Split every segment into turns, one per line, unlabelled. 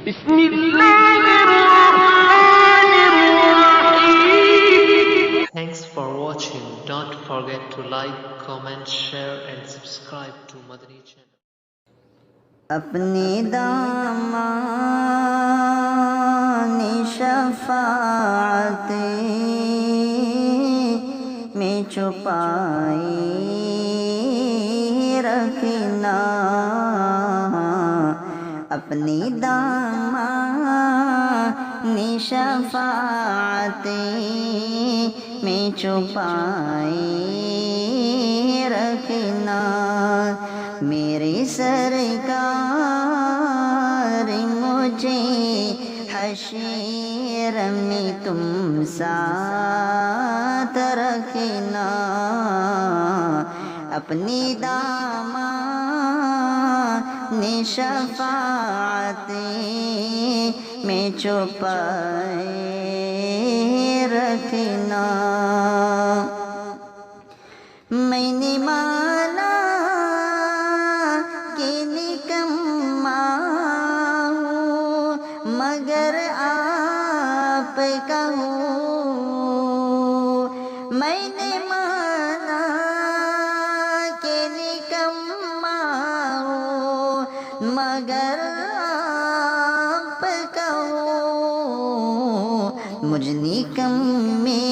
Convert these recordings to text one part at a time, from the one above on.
بسم اللہ الرحمن الرحیم. Thanks for watching. Don't forget to like, comment, share and subscribe to Madani channel.
اپنی دامان شفاعت میں چھپائی رکھنا، اپنی دامان شفاعت میں چھپائی رکھنا، میرے سرکار مجھے حشر میں تم ساتھ رکھنا، اپنی دامان شفاعت میں چھپائے رکھنا، میں نے مانا کہ نکما ہوں مگر آپ کا ہوں، میں نے مانا کہ نکما ہوں مگر آپ کا ہوں، مجھ نکمے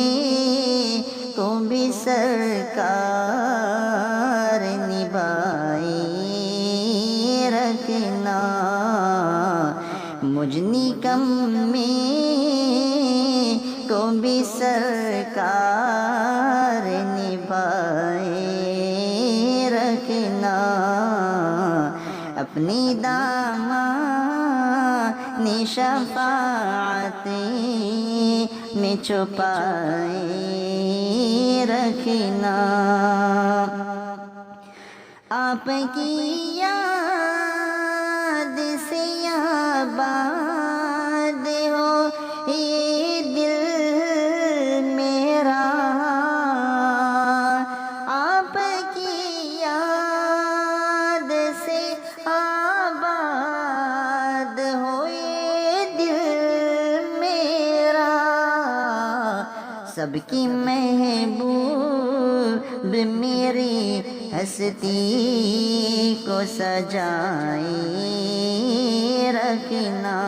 کو بھی سرکار نبھائے رکھنا، مجھ نکمے کو بھی سرکار نبھائے رکھنا، اپنی دامان شفاعت میں چھپائے رکھنا، آپ کی یاد سے آباد ہو یہ دل میرا، آپ کی یاد سے آباد ہو یہ دل میرا، سب کی محبوب میری ہستی کو سجائے رکھنا،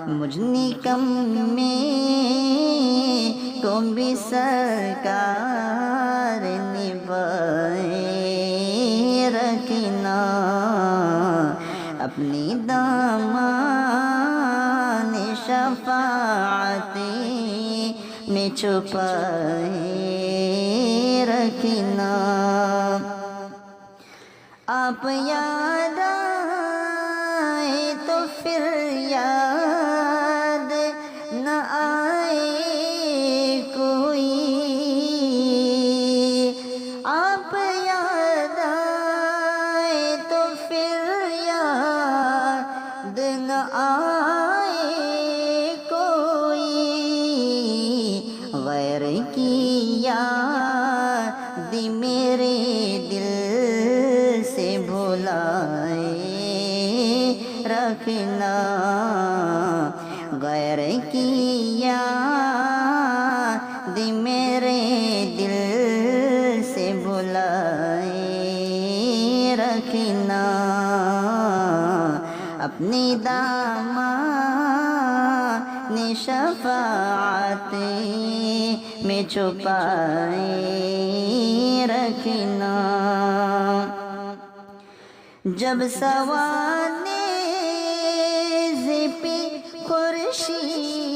مجھ نکمے کو بھی سرکار نبھائے رکھنا، اپنی دامان شفاعت میں چھپائے رکھنا، آپ یاد آئے تو پھر یاد نہ آئے کوئی، آپ یاد آئے تو پھر یاد نہ آئے کوئی، غیر کی یاد میرے دل سے بھلائے رکھنا، غیر کی یاد میرے دل سے بھلائے رکھنا، اپنی دامان شفاعت میں چھپائے رکھنا، جب سوانے پہ خورشید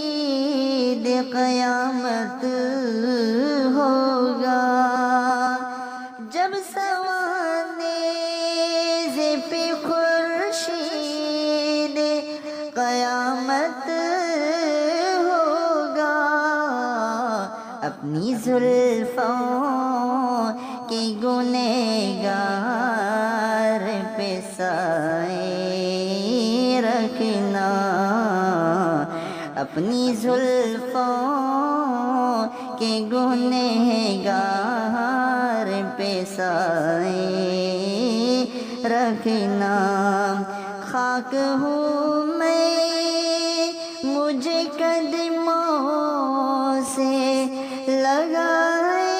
قیامت ہوگا، جب سوانے پہ خورشید قیامت ہوگا، اپنی زلفوں کے گنہگار پہ سائے رکھنا، اپنی زلفوں کے گنہگار پہ سائے رکھنا، خاک ہوں میں، مجھے قدموں سے لگائے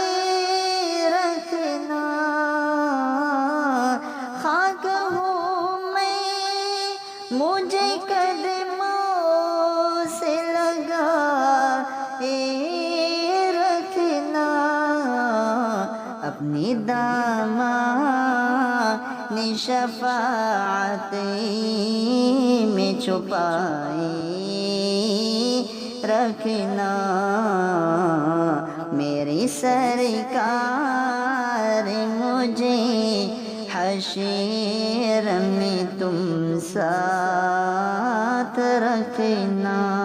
رکھنا، خاک ہوں میں، مجھے قدموں سے لگائے رکھنا، اپنی دامان شفاعت میں چھپائے رکھنا، میری سرکار مجھے حشر میں تم ساتھ رکھنا۔